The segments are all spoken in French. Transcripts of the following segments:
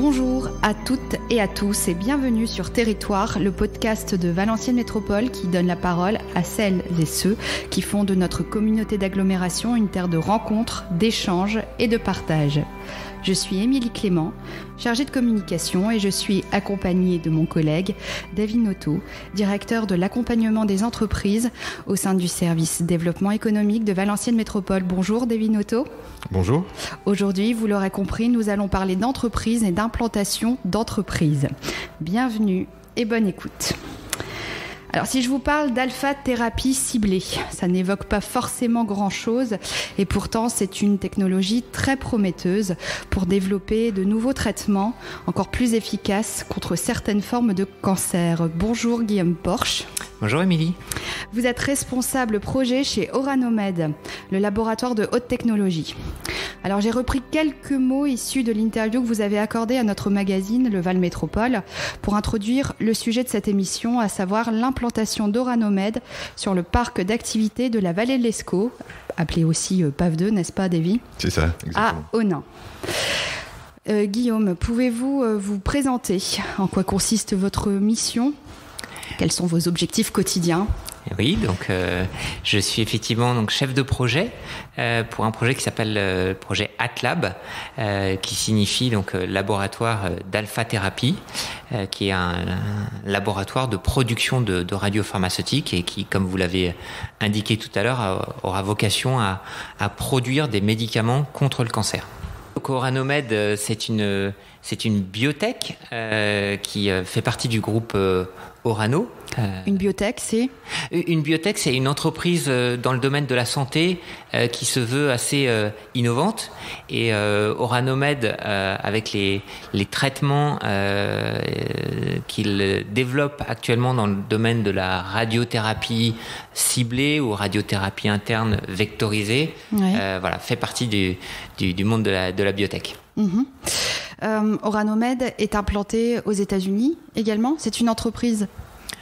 Bonjour à toutes et à tous et bienvenue sur Territoire, le podcast de Valenciennes Métropole qui donne la parole à celles et ceux qui font de notre communauté d'agglomération une terre de rencontres, d'échanges et de partage. Je suis Émilie Clément, chargée de communication et je suis accompagnée de mon collègue David Noto, directeur de l'accompagnement des entreprises au sein du service développement économique de Valenciennes Métropole. Bonjour David Noto. Bonjour. Aujourd'hui, vous l'aurez compris, nous allons parler d'entreprise et d'implantation d'entreprises. Bienvenue et bonne écoute. Alors si je vous parle d'alpha-thérapie ciblée, ça n'évoque pas forcément grand-chose et pourtant c'est une technologie très prometteuse pour développer de nouveaux traitements encore plus efficaces contre certaines formes de cancer. Bonjour Guillaume Porche. Bonjour Émilie. Vous êtes responsable projet chez Oranomed, le laboratoire de haute technologie. Alors j'ai repris quelques mots issus de l'interview que vous avez accordée à notre magazine, le Val Métropole, pour introduire le sujet de cette émission, à savoir l'implantation d'Oranomed sur le parc d'activités de la vallée de l'Escaut, appelé aussi PAV 2, n'est-ce pas Davy ? C'est ça, exactement. À Onnain. Guillaume, pouvez-vous vous présenter ? En quoi consiste votre mission ? Quels sont vos objectifs quotidiens ? Oui, donc je suis effectivement donc chef de projet pour un projet qui s'appelle le projet ATLab, qui signifie donc laboratoire d'alpha-thérapie, qui est un laboratoire de production de radiopharmaceutiques et qui, comme vous l'avez indiqué tout à l'heure, aura vocation à produire des médicaments contre le cancer. Donc Oranomed, c'est une biotech qui fait partie du groupe Orano. Une biotech, c'est ? Une biotech, c'est une entreprise dans le domaine de la santé qui se veut assez innovante. Et Oranomed, avec les traitements qu'il développe actuellement dans le domaine de la radiothérapie ciblée ou radiothérapie interne vectorisée, voilà, fait partie du monde de la biotech. Oranomed est implanté aux États-Unis également. C'est une entreprise.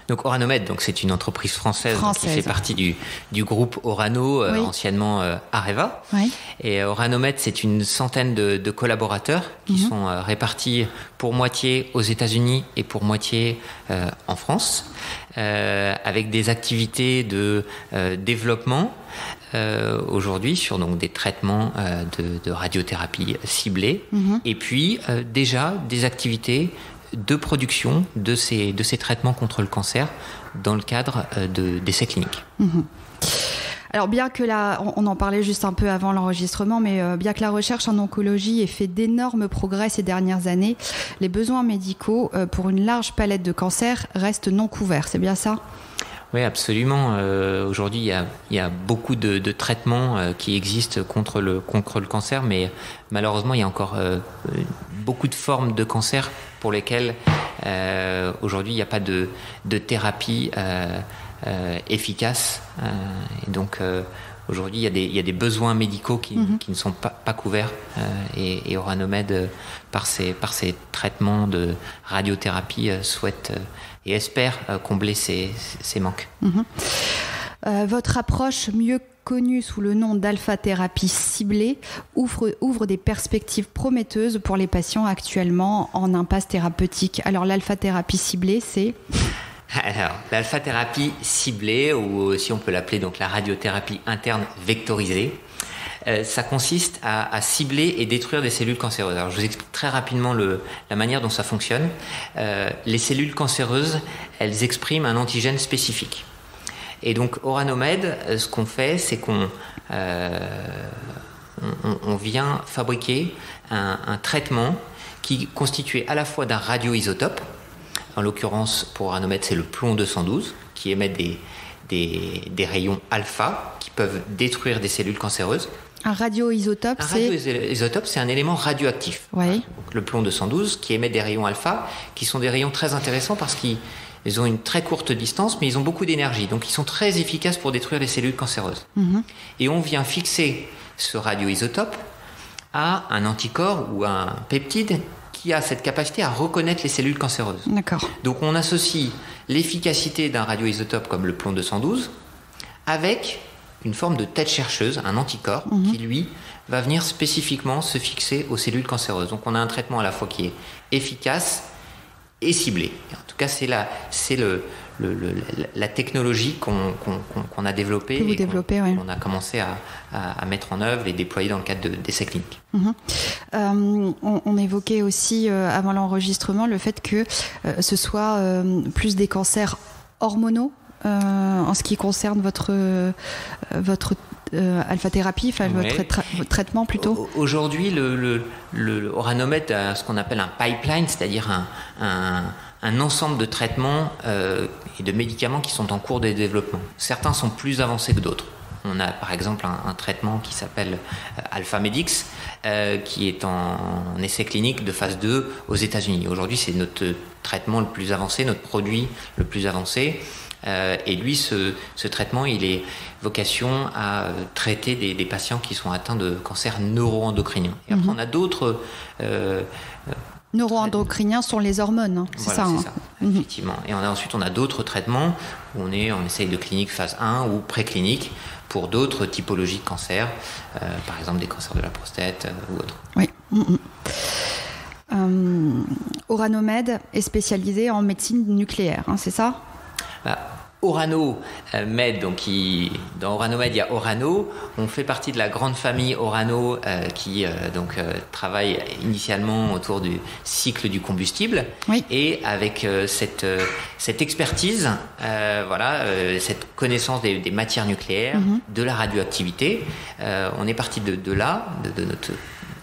Donc Oranomed, donc c'est une entreprise française. Qui fait partie du groupe Orano, anciennement Areva. Oui. Et Oranomed, c'est une centaine de collaborateurs qui sont répartis pour moitié aux États-Unis et pour moitié en France, avec des activités de développement aujourd'hui sur donc des traitements de radiothérapie ciblée, et puis déjà des activités de production de ces traitements contre le cancer dans le cadre d'essais cliniques. Alors bien que on en parlait juste un peu avant l'enregistrement, mais bien que la recherche en oncologie ait fait d'énormes progrès ces dernières années, les besoins médicaux pour une large palette de cancers restent non couverts, c'est bien ça ? Oui, absolument. Aujourd'hui, il y a beaucoup de traitements qui existent contre le cancer, mais malheureusement, il y a encore beaucoup de formes de cancer pour lesquelles aujourd'hui, il n'y a pas de thérapie efficace. Et donc, aujourd'hui, il y a des besoins médicaux qui ne sont pas couverts. Et Oranomed, par ses traitements de radiothérapie, souhaite et espère combler ces manques. Votre approche, mieux connue sous le nom d'alpha-thérapie ciblée, ouvre des perspectives prometteuses pour les patients actuellement en impasse thérapeutique. Alors l'alpha-thérapie ciblée, c'est... Alors, l'alpha-thérapie ciblée, ou si on peut l'appeler donc la radiothérapie interne vectorisée, ça consiste à cibler et détruire des cellules cancéreuses. Alors, je vous explique très rapidement la manière dont ça fonctionne. Les cellules cancéreuses, elles expriment un antigène spécifique. Et donc, Oranomed, ce qu'on fait, c'est qu'on vient fabriquer un traitement qui est constitué à la fois d'un radioisotope. En l'occurrence, pour Oranomed, c'est le plomb 212 qui émet des rayons alpha qui peuvent détruire des cellules cancéreuses. Un radioisotope, c'est un élément radioactif. Oui. Donc, le plomb 212 qui émet des rayons alpha, qui sont des rayons très intéressants parce qu'ils ont une très courte distance, mais ils ont beaucoup d'énergie. Donc, ils sont très efficaces pour détruire les cellules cancéreuses. Et on vient fixer ce radioisotope à un anticorps ou un peptide qui a cette capacité à reconnaître les cellules cancéreuses. D'accord. Donc, on associe l'efficacité d'un radioisotope comme le plomb 212 avec une forme de tête chercheuse, un anticorps qui, lui, va venir spécifiquement se fixer aux cellules cancéreuses. Donc on a un traitement à la fois qui est efficace et ciblé. En tout cas, c'est la technologie qu'on a développée et qu'on a commencé à mettre en œuvre et déployer dans le cadre d'essais cliniques. On évoquait aussi avant l'enregistrement le fait que ce soit plus des cancers hormonaux en ce qui concerne votre alpha-thérapie, votre traitement plutôt. Aujourd'hui, le Oranomed a ce qu'on appelle un pipeline, c'est-à-dire un ensemble de traitements et de médicaments qui sont en cours de développement. Certains sont plus avancés que d'autres. On a par exemple un traitement qui s'appelle AlphaMedix, qui est en essai clinique de phase 2 aux États-Unis. Aujourd'hui, c'est notre traitement le plus avancé, notre produit le plus avancé. Et lui, ce traitement, il est vocation à traiter des patients qui sont atteints de cancers neuro-endocriniens. Et après, on a d'autres... Neuro-endocriniens sont les hormones, c'est ça. Effectivement. Et ensuite, on a d'autres traitements où on est en essai de clinique phase 1 ou préclinique pour d'autres typologies de cancers, par exemple des cancers de la prostate ou autres. Oui. Oranomed est spécialisé en médecine nucléaire, c'est ça ? Oranomed, donc dans Oranomed, il y a Orano. On fait partie de la grande famille Orano qui travaille initialement autour du cycle du combustible. Oui. Et avec cette expertise, cette connaissance des matières nucléaires, de la radioactivité, on est parti de là, de notre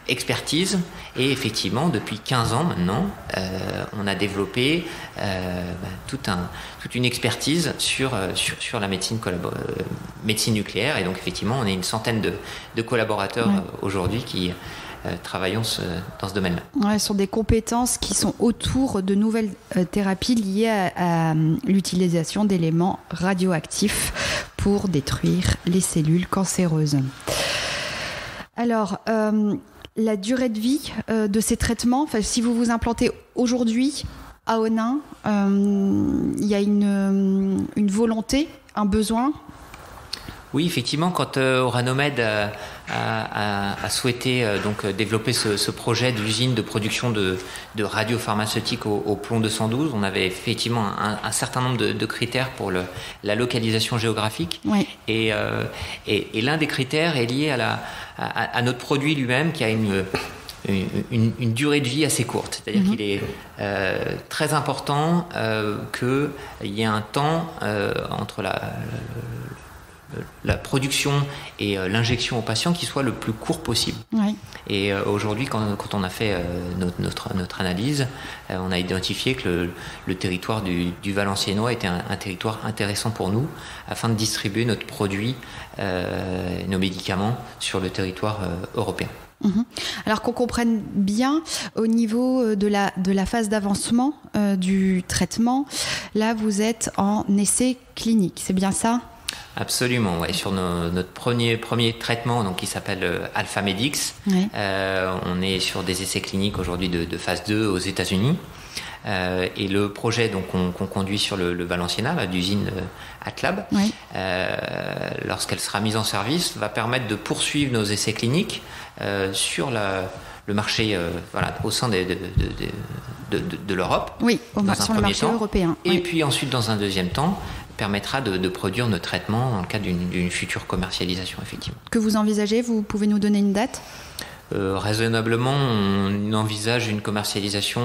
expertise, et effectivement depuis 15 ans maintenant on a développé toute une expertise sur la médecine nucléaire, et donc effectivement on est une centaine de collaborateurs aujourd'hui qui travaillons dans ce domaine-là. Ce sont des compétences qui sont autour de nouvelles thérapies liées à l'utilisation d'éléments radioactifs pour détruire les cellules cancéreuses. Alors, la durée de vie de ces traitements, si vous vous implantez aujourd'hui à Onnin, il y a une volonté, un besoin. Oui, effectivement, quand Oranomed a souhaité développer ce projet d'usine de production de radiopharmaceutique au plomb 212, on avait effectivement un certain nombre de critères pour la localisation géographique. Oui. Et l'un des critères est lié à notre produit lui-même, qui a une durée de vie assez courte. C'est-à-dire qu'il est très important qu'il y ait un temps entre la production et l'injection au patient qui soit le plus court possible. Oui. Et aujourd'hui, quand on a fait notre analyse, on a identifié que le territoire du Valenciennois était un territoire intéressant pour nous, afin de distribuer notre produit, nos médicaments, sur le territoire européen. Alors qu'on comprenne bien, au niveau de la phase d'avancement du traitement, là vous êtes en essai clinique, c'est bien ça ? Absolument, ouais. Sur notre premier traitement, donc qui s'appelle AlphaMedix, on est sur des essais cliniques aujourd'hui de phase 2 aux États-Unis. Et le projet qu'on conduit sur le Valenciennois, l'usine Atlab, lorsqu'elle sera mise en service, va permettre de poursuivre nos essais cliniques sur le marché, au sein de l'Europe. Oui, sur le marché européen. Et puis ensuite, dans un deuxième temps, permettra de produire nos traitements dans le cadre d'une future commercialisation, effectivement. Que vous envisagez ? Vous pouvez nous donner une date ? Raisonnablement, on envisage une commercialisation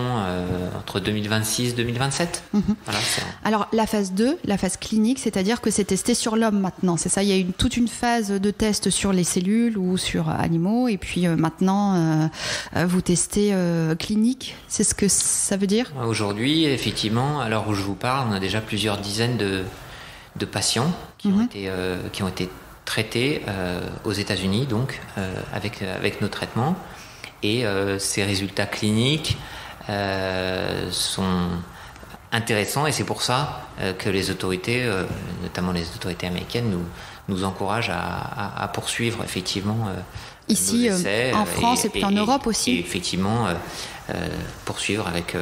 entre 2026 et 2027. Voilà, alors, la phase 2, la phase clinique, c'est-à-dire que c'est testé sur l'homme maintenant, c'est ça ? Il y a toute une phase de test sur les cellules ou sur animaux, et puis maintenant, vous testez clinique, c'est ce que ça veut dire ? Aujourd'hui, effectivement, à l'heure où je vous parle, on a déjà plusieurs dizaines de patients qui ont été traités aux États-Unis, donc avec nos traitements, et ces résultats cliniques sont intéressants, et c'est pour ça que les autorités, notamment les autorités américaines, nous encouragent à poursuivre effectivement ici nos essais, en France et puis en Europe aussi. Et effectivement poursuivre avec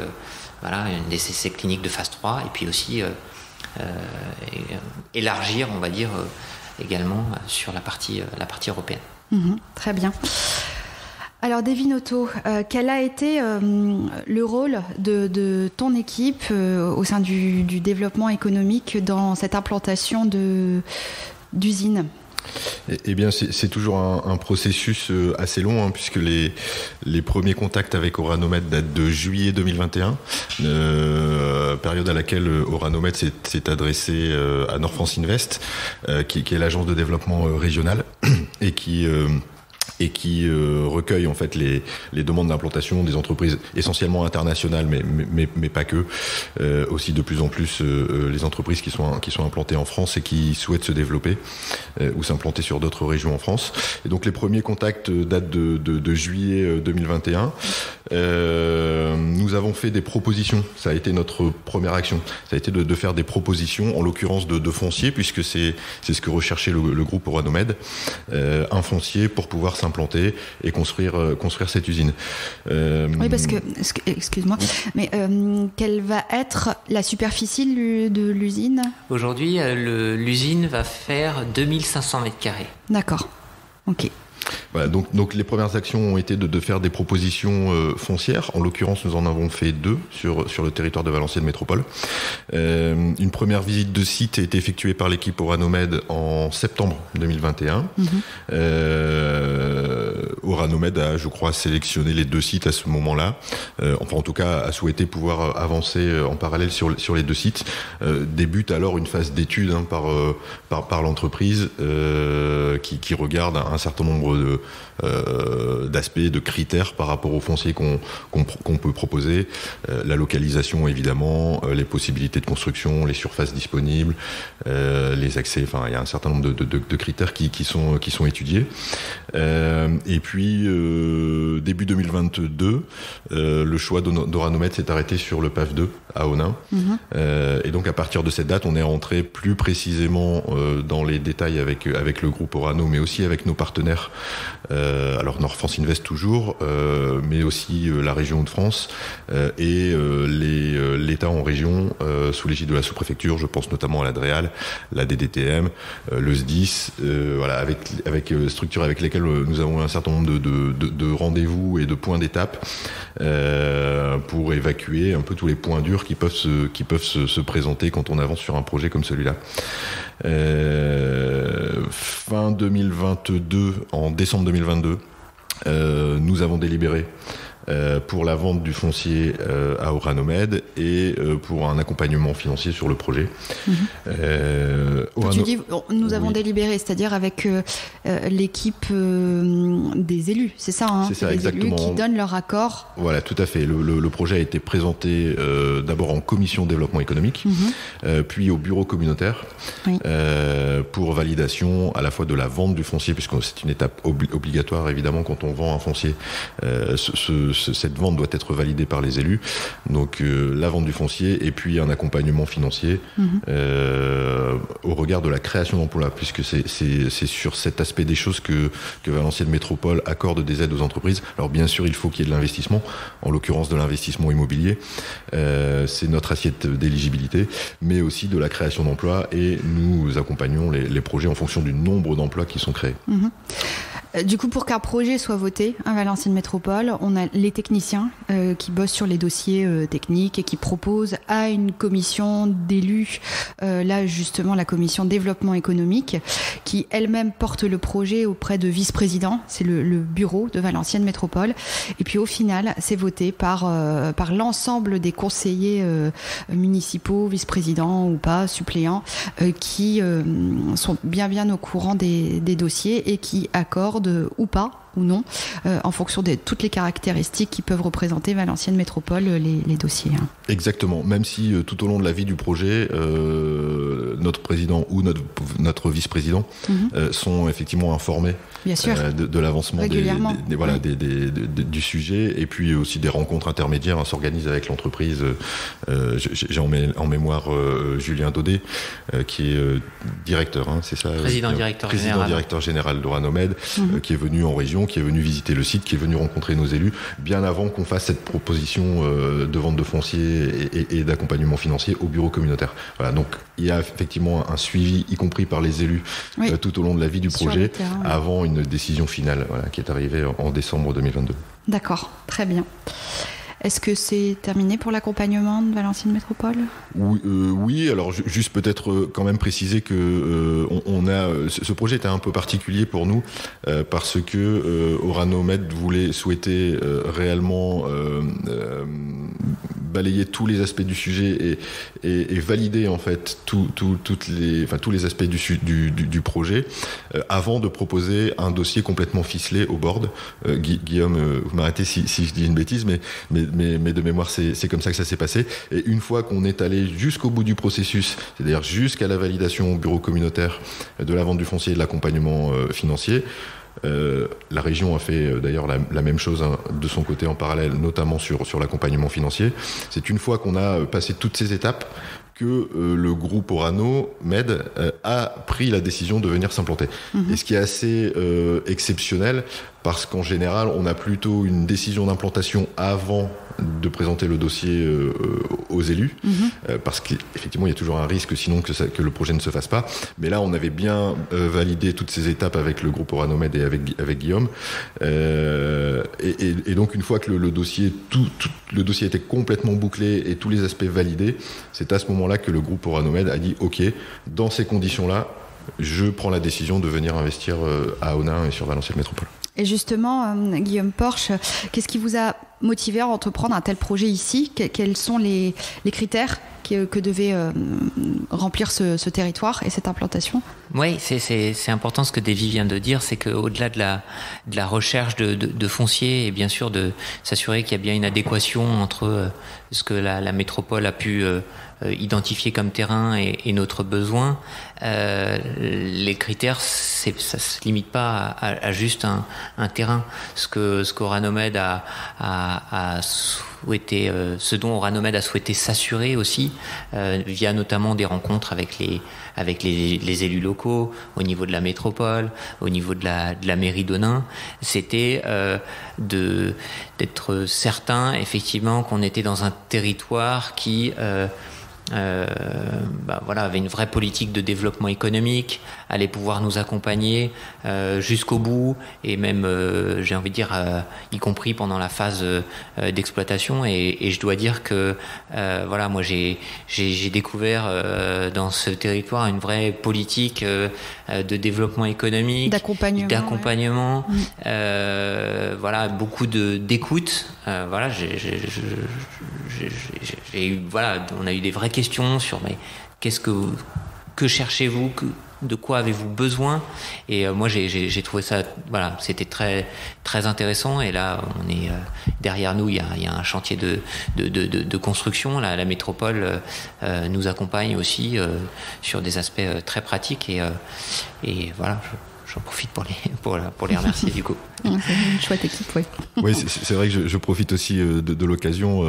des essais cliniques de phase 3, et puis aussi élargir, on va dire, également sur la partie européenne. Très bien. Alors, Devin Otto, quel a été le rôle de ton équipe au sein du développement économique dans cette implantation d'usines ? Eh bien, c'est toujours un processus assez long, puisque les premiers contacts avec Oranomed datent de juillet 2021, période à laquelle Oranomed s'est adressé à Nord France Invest, qui est l'agence de développement régional, et qui recueille en fait les demandes d'implantation des entreprises essentiellement internationales, mais pas que, aussi de plus en plus les entreprises qui sont implantées en France et qui souhaitent se développer ou s'implanter sur d'autres régions en France. Et donc les premiers contacts datent de juillet 2021. Nous avons fait des propositions. Ça a été notre première action. Ça a été de faire des propositions, en l'occurrence de foncier, puisque c'est ce que recherchait le groupe Oranomed, un foncier pour pouvoir s'implanter et construire cette usine. Oui, parce que, excuse-moi, mais quelle va être la superficie de l'usine ? Aujourd'hui, l'usine va faire 2500 mètres carrés. D'accord, ok. Voilà, donc les premières actions ont été de faire des propositions foncières. En l'occurrence, nous en avons fait 2 sur le territoire de Valenciennes Métropole. Une première visite de site a été effectuée par l'équipe Oranomed en septembre 2021. Oranomed a, je crois, sélectionné les 2 sites à ce moment-là. Enfin, en tout cas, a souhaité pouvoir avancer en parallèle sur les 2 sites. Débute alors une phase d'étude par l'entreprise qui regarde un certain nombre d'aspects, de critères par rapport au foncier qu'on peut proposer, la localisation évidemment, les possibilités de construction, les surfaces disponibles, les accès, enfin il y a un certain nombre de critères qui sont étudiés. Et puis début 2022, le choix d'Oranomed s'est arrêté sur le PAF 2 à Onnaing. Et donc à partir de cette date, on est rentré plus précisément dans les détails avec le groupe Orano, mais aussi avec nos partenaires. Alors Nord France Invest toujours, mais aussi la région de France et l'État en région sous l'égide de la sous-préfecture. Je pense notamment à la DREAL, la DDTM, le SDIS, voilà, avec structures avec lesquelles nous avons un certain nombre de rendez-vous et de points d'étape pour évacuer un peu tous les points durs qui peuvent se présenter quand on avance sur un projet comme celui-là. Fin 2022, en décembre 2022, nous avons délibéré pour la vente du foncier à Oranomed et pour un accompagnement financier sur le projet. Tu dis, nous avons délibéré, c'est-à-dire avec l'équipe des élus, c'est ça, hein? C'est ça, les exactement. Élus qui donnent leur accord. Voilà, tout à fait. Le projet a été présenté d'abord en commission développement économique, puis au bureau communautaire, pour validation à la fois de la vente du foncier, puisque c'est une étape obligatoire évidemment quand on vend un foncier. Cette vente doit être validée par les élus, donc la vente du foncier et puis un accompagnement financier au regard de la création d'emplois, puisque c'est sur cet aspect des choses que Valenciennes Métropole accorde des aides aux entreprises. Alors bien sûr, il faut qu'il y ait de l'investissement, en l'occurrence de l'investissement immobilier, c'est notre assiette d'éligibilité, mais aussi de la création d'emplois, et nous accompagnons les projets en fonction du nombre d'emplois qui sont créés. Du coup, pour qu'un projet soit voté à Valenciennes Métropole, on a les techniciens qui bossent sur les dossiers techniques et qui proposent à une commission d'élus, là justement la commission développement économique, qui elle-même porte le projet auprès de vice-présidents, c'est le bureau de Valenciennes Métropole. Et puis au final, c'est voté par l'ensemble des conseillers municipaux, vice-présidents ou pas, suppléants, qui sont bien au courant des dossiers et qui accordent ou pas, ou non, en fonction de toutes les caractéristiques qui peuvent représenter Valenciennes Métropole, les dossiers. Exactement, même si tout au long de la vie du projet, notre président ou notre vice-président sont effectivement informés de l'avancement du sujet, et puis aussi des rencontres intermédiaires s'organisent avec l'entreprise. J'ai en mémoire Julien Daudet, qui est directeur, c'est ça, président-directeur général d'Oranomed, qui est venu en région, qui est venu visiter le site, qui est venu rencontrer nos élus, bien avant qu'on fasse cette proposition de vente de foncier et d'accompagnement financier au bureau communautaire. Voilà, donc il y a effectivement un suivi, y compris par les élus, tout au long de la vie du projet, avant une décision finale qui est arrivée en décembre 2022. D'accord, très bien. Est-ce que c'est terminé pour l'accompagnement de Valenciennes Métropole ? Oui, alors juste peut-être quand même préciser que ce projet était un peu particulier pour nous parce que Oranomed souhaitait réellement balayer tous les aspects du sujet et valider en fait tous les aspects du projet avant de proposer un dossier complètement ficelé au board. Guillaume, vous m'arrêtez si je dis une bêtise, mais de mémoire c'est comme ça que ça s'est passé. Et une fois qu'on est allé jusqu'au bout du processus, c'est-à-dire jusqu'à la validation au bureau communautaire de la vente du foncier et de l'accompagnement financier, la région a fait d'ailleurs la même chose de son côté en parallèle, notamment sur l'accompagnement financier. C'est une fois qu'on a passé toutes ces étapes que le groupe Oranomed a pris la décision de venir s'implanter. Et ce qui est assez exceptionnel, parce qu'en général, on a plutôt une décision d'implantation avant de présenter le dossier aux élus, parce qu'effectivement, il y a toujours un risque sinon que le projet ne se fasse pas. Mais là, on avait bien validé toutes ces étapes avec le groupe Oranomed et avec Guillaume. Et donc, une fois que le dossier était complètement bouclé et tous les aspects validés, c'est à ce moment-là que le groupe Oranomed a dit « Ok, dans ces conditions-là, je prends la décision de venir investir à Onnaing et sur Valenciennes Métropole ». Et justement, Guillaume Porche, qu'est-ce qui vous a motivé à entreprendre un tel projet ici ? Quels sont les critères que devait remplir ce territoire et cette implantation ? Oui, c'est important ce que Davy vient de dire, c'est qu'au-delà de la recherche de foncier et bien sûr de s'assurer qu'il y a bien une adéquation entre ce que la métropole a pu identifier comme terrain et notre besoin, les critères, ça se limite pas à juste un terrain. Ce qu'Oranomed a souhaité, ce dont Oranomed a souhaité s'assurer aussi, via notamment des rencontres avec les élus locaux, au niveau de la métropole, au niveau de la mairie d'Onnaing, c'était d'être certain effectivement qu'on était dans un territoire qui avait une vraie politique de développement économique, allait pouvoir nous accompagner jusqu'au bout et même, j'ai envie de dire, y compris pendant la phase d'exploitation. Et je dois dire que moi j'ai découvert dans ce territoire une vraie politique de développppement économique, d'accompagnement, beaucoup d'écoute. On a eu des vraies questions sur mais que cherchez-vous, de quoi avez-vous besoin, et moi j'ai trouvé ça c'était très très intéressant. Et là on est derrière nous, il y a un chantier de construction. La métropole nous accompagne aussi sur des aspects très pratiques et voilà. J'en profite pour les remercier du coup. C'est une chouette équipe, oui. Oui, c'est vrai que je profite aussi de l'occasion.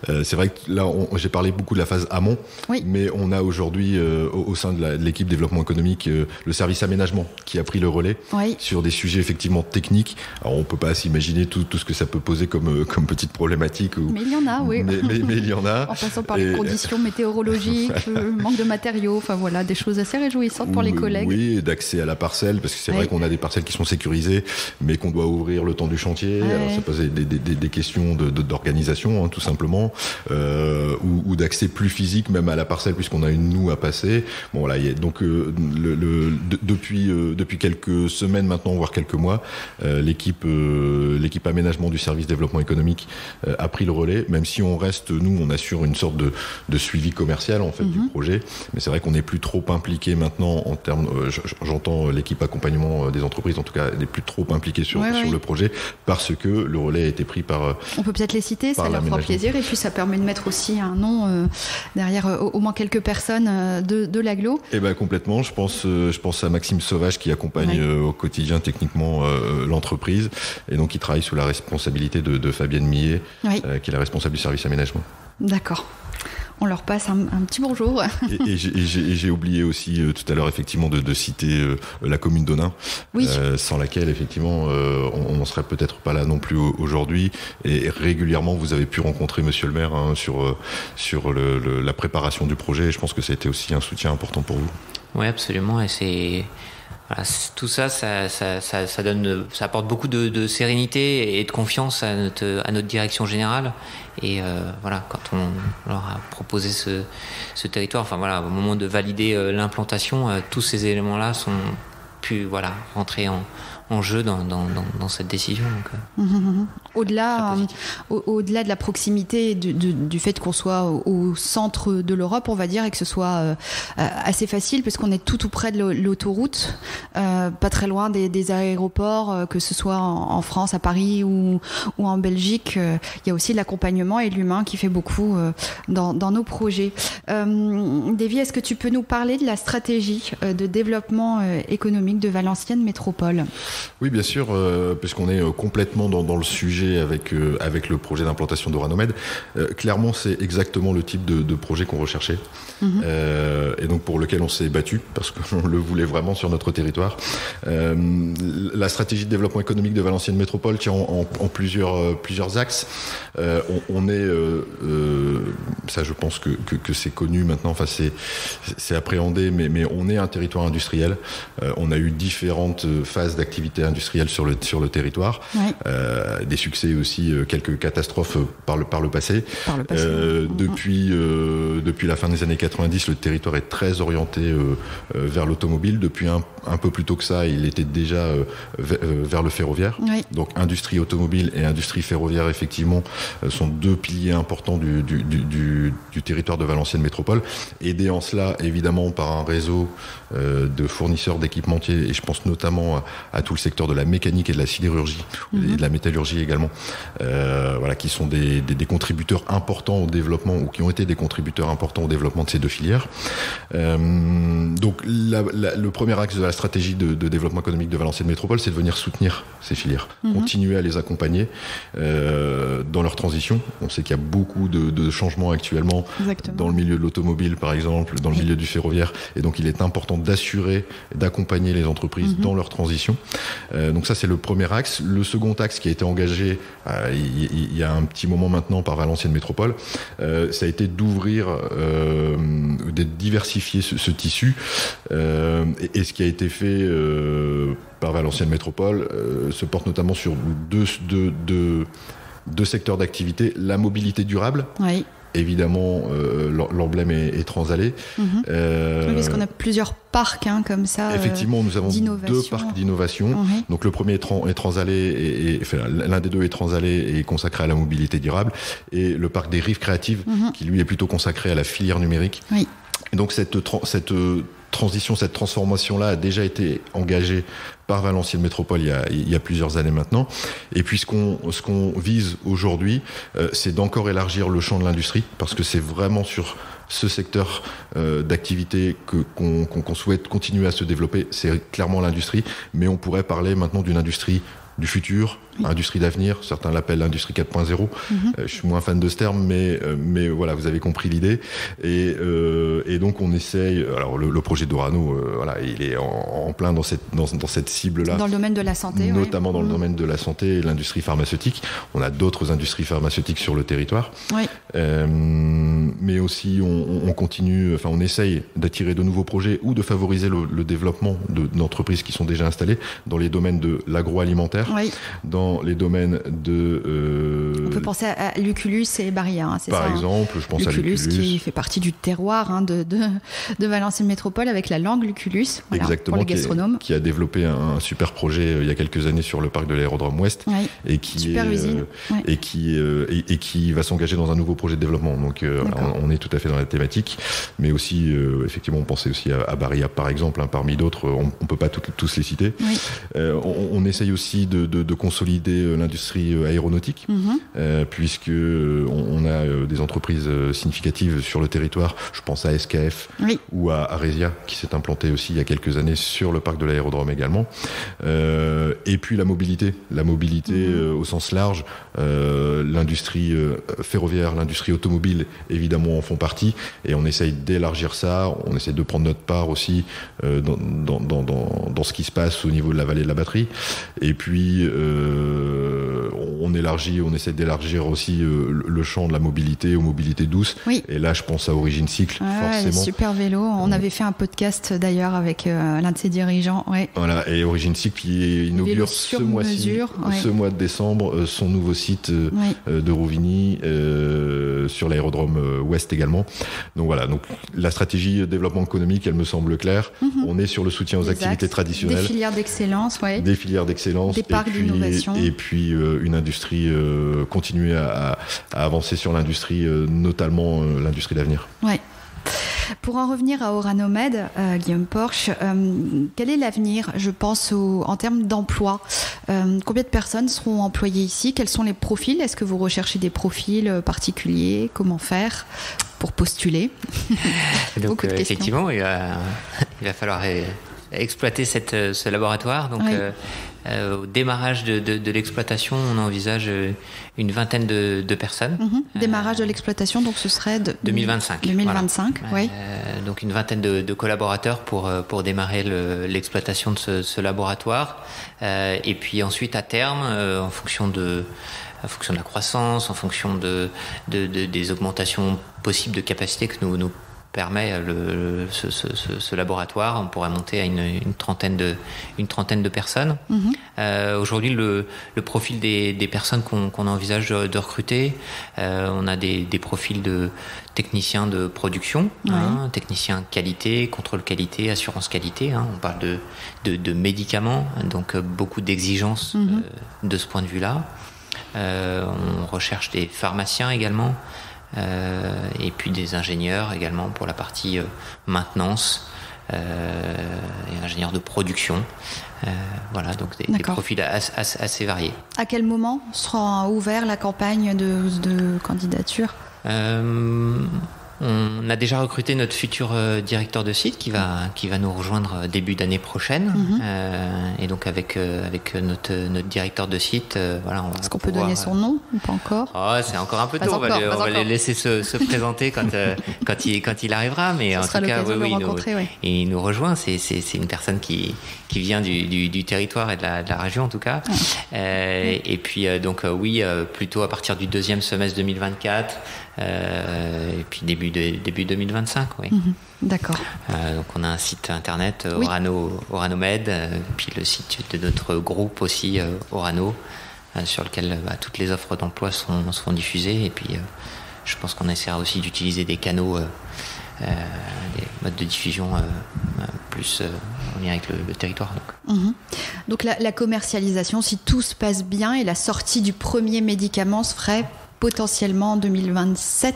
C'est vrai que là, j'ai parlé beaucoup de la phase amont, mais on a aujourd'hui au sein de l'équipe développement économique le service aménagement qui a pris le relais sur des sujets effectivement techniques. Alors on peut pas s'imaginer tout ce que ça peut poser comme petite problématique. Mais il y en a, oui. Mais il y en a. En passant par les conditions météorologiques, le manque de matériaux, des choses assez réjouissantes pour les collègues. Oui, d'accès à la parcelle. Parce que c'est vrai qu'on a des parcelles qui sont sécurisées, mais qu'on doit ouvrir le temps du chantier. Alors ça pose des questions d'organisation, tout simplement, ou d'accès plus physique même à la parcelle, puisqu'on a une noue à passer. Bon, là, donc depuis quelques semaines maintenant, voire quelques mois, l'équipe aménagement du service développement économique a pris le relais. Même si on reste, nous, on assure une sorte de suivi commercial en fait du projet, mais c'est vrai qu'on n'est plus trop impliqué maintenant en termes. J'entends l'équipe accompagnement des entreprises, en tout cas, n'est plus trop impliquée sur le projet, parce que le relais a été pris par. On peut peut-être les citer, ça leur fera plaisir, et puis ça permet de mettre aussi un nom derrière au moins quelques personnes de l'agglo. Eh ben complètement. Je pense à Maxime Sauvage qui accompagne au quotidien techniquement l'entreprise, et donc qui travaille sous la responsabilité de Fabienne Millet, qui est la responsable du service aménagement. D'accord. on leur passe un petit bonjour. Et j'ai oublié aussi tout à l'heure effectivement de citer la commune d'Onain, sans laquelle effectivement on n'en serait peut-être pas là non plus aujourd'hui. Et régulièrement vous avez pu rencontrer Monsieur le maire sur la préparation du projet. Et je pense que ça a été aussi un soutien important pour vous. Oui, absolument. Et tout ça apporte beaucoup de sérénité et de confiance à notre direction générale. Et quand on leur a proposé ce territoire, au moment de valider l'implantation, tous ces éléments-là sont pu rentrer en jeu dans cette décision. Donc, au-delà de la proximité du fait qu'on soit au centre de l'Europe, on va dire, et que ce soit assez facile parce qu'on est tout près de l'autoroute, pas très loin des aéroports, que ce soit en France, à Paris ou en Belgique. Il y a aussi l'accompagnement et l'humain qui fait beaucoup dans nos projets. Davy, est-ce que tu peux nous parler de la stratégie de développement économique de Valenciennes Métropole ? Oui, bien sûr, puisqu'on est complètement dans le sujet avec le projet d'implantation d'Oranomed. Clairement, c'est exactement le type de projet qu'on recherchait et donc pour lequel on s'est battu parce qu'on le voulait vraiment sur notre territoire. La stratégie de développement économique de Valenciennes Métropole tient en plusieurs axes. On est, ça je pense que c'est connu maintenant, c'est appréhendé, mais on est un territoire industriel. On a eu différentes phases d'activité industrielle sur le territoire, des succès aussi, quelques catastrophes par le passé. Depuis la fin des années 90, le territoire est très orienté vers l'automobile. Depuis un peu plus tôt que ça, il était déjà vers le ferroviaire. Donc industrie automobile et industrie ferroviaire, effectivement, sont deux piliers importants du territoire de Valenciennes Métropole, aidés en cela évidemment par un réseau de fournisseurs d'équipementiers, et je pense notamment à tout le secteur de la mécanique et de la sidérurgie et de la métallurgie également, qui sont des contributeurs importants au développement, ou qui ont été des contributeurs importants au développement de ces deux filières. Donc le premier axe de la stratégie de développement économique de Valenciennes Métropole, c'est de venir soutenir ces filières, continuer à les accompagner dans leur transition. On sait qu'il y a beaucoup de changements actuellement dans le milieu de l'automobile, par exemple, dans le milieu du ferroviaire, et donc il est important d'assurer, d'accompagner les entreprises dans leur transition. Donc ça, c'est le premier axe. Le second axe qui a été engagé il y a un petit moment maintenant par Valenciennes Métropole, ça a été d'ouvrir, de diversifier ce tissu, et ce qui a été fait par Valenciennes Métropole se porte notamment sur deux secteurs d'activité: la mobilité durable. Évidemment, l'emblème est Transalé. Oui, parce qu'on a plusieurs parcs comme ça. Effectivement, nous avons deux parcs d'innovation. Donc le premier est Transalé, l'un des deux est Transalé et consacré à la mobilité durable, et le parc des Rives Créatives, qui lui est plutôt consacré à la filière numérique. Et donc cette transition, cette transformation-là a déjà été engagée par Valenciennes Métropole il y a plusieurs années maintenant. Et puis ce qu'on vise aujourd'hui, c'est d'encore élargir le champ de l'industrie, parce que c'est vraiment sur ce secteur d'activité qu'on souhaite continuer à se développer. C'est clairement l'industrie, mais on pourrait parler maintenant d'une industrie du futur, industrie d'avenir, certains l'appellent l'industrie 4.0. Je suis moins fan de ce terme, mais voilà, vous avez compris l'idée. Et donc on essaye. Alors le projet d'Orano, il est en plein dans cette cible-là. Dans le domaine de la santé, notamment dans le domaine de la santé et l'industrie pharmaceutique. On a d'autres industries pharmaceutiques sur le territoire. Mais aussi on continue. Enfin, on essaye d'attirer de nouveaux projets ou de favoriser le développement d'entreprises qui sont déjà installées dans les domaines de l'agroalimentaire, dans les domaines de... On peut penser à Lucullus et Barilla, c'est par ça, exemple, je pense à Lucullus. Qui fait partie du terroir de Valenciennes Métropole, avec la langue Lucullus, exactement, pour les gastronomes. Qui a développé un super projet il y a quelques années sur le parc de l'aérodrome Ouest, et qui va s'engager dans un nouveau projet de développement. Donc on est tout à fait dans la thématique, mais aussi effectivement on pensait aussi à Barilla par exemple, parmi d'autres, on peut pas tous les citer. On essaye aussi de consolider consolider l'industrie aéronautique, puisque on a des entreprises significatives sur le territoire. Je pense à SKF ou à Aresia, qui s'est implanté aussi il y a quelques années sur le parc de l'aérodrome également. Et puis la mobilité au sens large, l'industrie ferroviaire, l'industrie automobile, évidemment, en font partie. Et on essaye d'élargir ça, on essaie de prendre notre part aussi dans ce qui se passe au niveau de la vallée de la batterie. Et puis on essaie d'élargir aussi le champ de la mobilité aux mobilités douces. Et là, je pense à Origine Cycle, forcément. Super vélo. On avait fait un podcast d'ailleurs avec l'un de ses dirigeants. Voilà, et Origine Cycle qui inaugure ce mois de décembre son nouveau site de Rouvigny sur l'aérodrome ouest également. Donc voilà, donc la stratégie développement économique, elle me semble claire. On est sur le soutien aux activités traditionnelles. Des filières d'excellence, des parcs d'innovation. Et puis une industrie, continuer à avancer sur l'industrie, notamment l'industrie d'avenir. Pour en revenir à Oranomed, Guillaume Porche, quel est l'avenir, je pense, en termes d'emploi? Combien de personnes seront employées ici? Quels sont les profils? Est-ce que vous recherchez des profils particuliers? Comment faire pour postuler? Donc, effectivement, il va falloir exploiter ce laboratoire. Donc, au démarrage de l'exploitation, on envisage une vingtaine de personnes. Démarrage de l'exploitation, donc ce serait 2025. 2025, voilà. Donc une vingtaine de collaborateurs pour démarrer l'exploitation de ce laboratoire. Et puis ensuite, à terme, en fonction de la croissance, en fonction des augmentations possibles de capacité que nous permet ce laboratoire, on pourrait monter à une trentaine de personnes. Aujourd'hui, le profil des personnes qu'on envisage de recruter, on a des profils de techniciens de production, techniciens qualité, contrôle qualité, assurance qualité. On parle de médicaments, donc beaucoup d'exigences de ce point de vue-là. On recherche des pharmaciens également. Et puis des ingénieurs également pour la partie maintenance et ingénieurs de production. Voilà, donc des profils assez variés. À quel moment sera ouverte la campagne de candidature? On a déjà recruté notre futur directeur de site qui va nous rejoindre début d'année prochaine. Et donc avec notre directeur de site, voilà, on va. Est-ce qu'on peut donner son nom ou pas encore? C'est encore un peu tôt. On va les laisser se présenter quand il arrivera. Mais en tout cas, il nous rejoint. C'est une personne qui vient du territoire et de la région en tout cas. Et puis plutôt à partir du deuxième semestre 2024. Et puis début 2025, D'accord. Donc on a un site internet Oranomed, puis le site de notre groupe aussi Orano, sur lequel toutes les offres d'emploi seront diffusées. Et puis je pense qu'on essaiera aussi d'utiliser des canaux, des modes de diffusion plus en lien avec le territoire. Donc la commercialisation, si tout se passe bien, et la sortie du premier médicament se ferait potentiellement en 2027.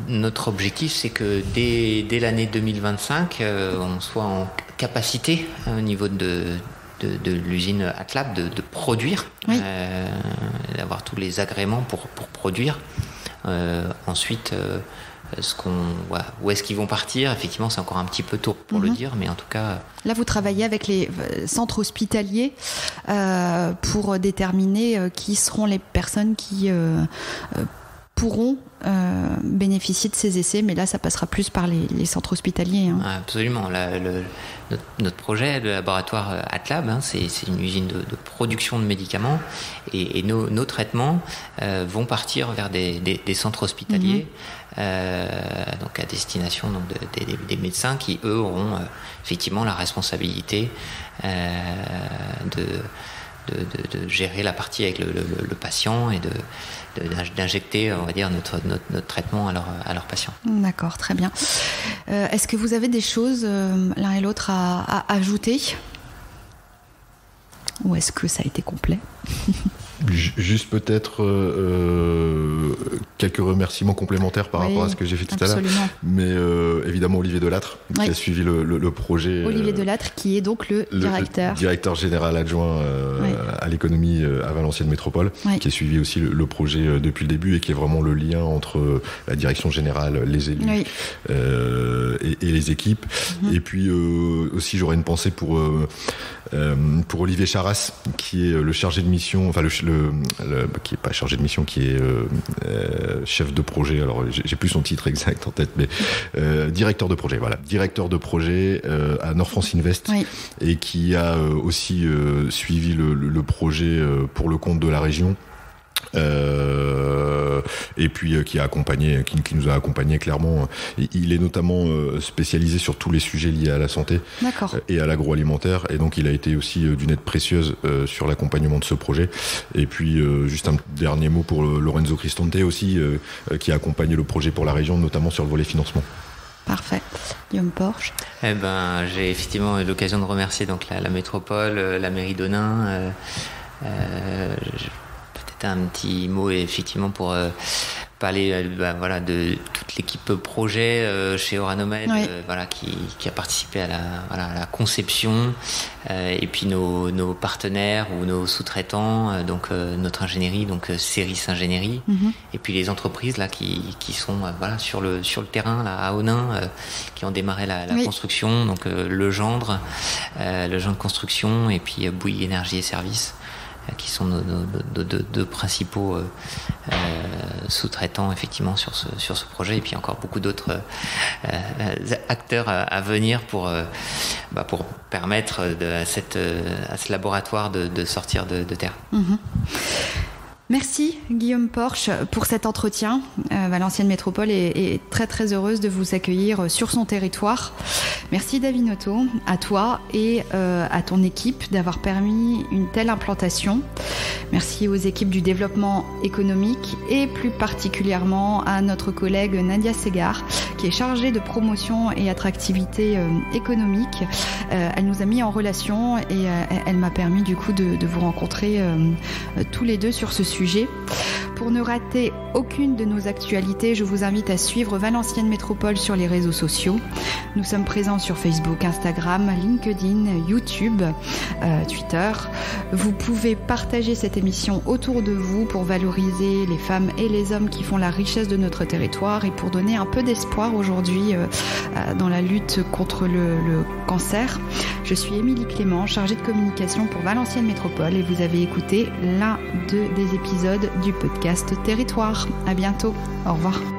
Notre objectif, c'est que dès l'année 2025, on soit en capacité au niveau de l'usine Atlab de produire, d'avoir tous les agréments pour produire. Ensuite, où est-ce qu'ils vont partir? Effectivement, c'est encore un petit peu tôt pour le dire, mais en tout cas... Là, vous travaillez avec les centres hospitaliers pour déterminer qui seront les personnes qui pourront bénéficier de ces essais, mais là, ça passera plus par les centres hospitaliers. Absolument. Notre projet, le laboratoire Atlab, c'est une usine de production de médicaments, et nos traitements vont partir vers des centres hospitaliers, donc à destination des médecins qui, eux, auront effectivement la responsabilité de gérer la partie avec le patient et d'injecter, on va dire, notre traitement à leurs patients. D'accord, très bien. Est-ce que vous avez des choses, l'un et l'autre, à ajouter? Ou est-ce que ça a été complet? Juste peut-être quelques remerciements complémentaires par rapport à ce que j'ai fait tout à l'heure. Mais évidemment Olivier Delattre qui a suivi le projet. Olivier Delattre qui est donc le directeur général adjoint à l'économie à Valenciennes Métropole, qui a suivi aussi le projet depuis le début et qui est vraiment le lien entre la direction générale, les élus et les équipes. Et puis aussi j'aurais une pensée pour Olivier Charras qui est le chargé de mission, enfin qui est pas chargé de mission, qui est chef de projet. Alors j'ai plus son titre exact en tête, mais directeur de projet. Voilà, directeur de projet à Nord France Invest et qui a aussi suivi le projet pour le compte de la région. Et puis qui nous a accompagné clairement. Il est notamment spécialisé sur tous les sujets liés à la santé et à l'agroalimentaire, et donc il a été aussi d'une aide précieuse sur l'accompagnement de ce projet. Et puis juste un dernier mot pour Lorenzo Cristante aussi, qui a accompagné le projet pour la région, notamment sur le volet financement. Parfait. Guillaume Porche. J'ai effectivement eu l'occasion de remercier donc la métropole, la mairie d'Onin. Un petit mot effectivement pour parler de toute l'équipe projet chez Oranomed, qui a participé à la conception, et puis nos partenaires ou nos sous-traitants, donc notre ingénierie, donc Ceris Ingénierie, et puis les entreprises là qui sont sur le terrain là à Onin, qui ont démarré la construction, donc Legendre Construction et puis Bouygues Énergie et Services, qui sont nos deux principaux sous-traitants effectivement sur ce projet, et puis encore beaucoup d'autres acteurs à venir pour permettre à ce laboratoire de sortir de terre. Merci Guillaume Porche pour cet entretien. Valenciennes Métropole est très très heureuse de vous accueillir sur son territoire. Merci David Noto, à toi et à ton équipe d'avoir permis une telle implantation. Merci aux équipes du développement économique et plus particulièrement à notre collègue Nadia Segar qui est chargée de promotion et attractivité économique. Elle nous a mis en relation et elle m'a permis du coup de vous rencontrer tous les deux sur ce sujet. Pour ne rater aucune de nos actualités, je vous invite à suivre Valenciennes Métropole sur les réseaux sociaux. Nous sommes présents sur Facebook, Instagram, LinkedIn, YouTube, Twitter. Vous pouvez partager cette émission autour de vous pour valoriser les femmes et les hommes qui font la richesse de notre territoire et pour donner un peu d'espoir aujourd'hui dans la lutte contre le cancer. Je suis Émilie Clément, chargée de communication pour Valenciennes Métropole, et vous avez écouté l'un des épisodes du podcast Territoire. À bientôt. Au revoir.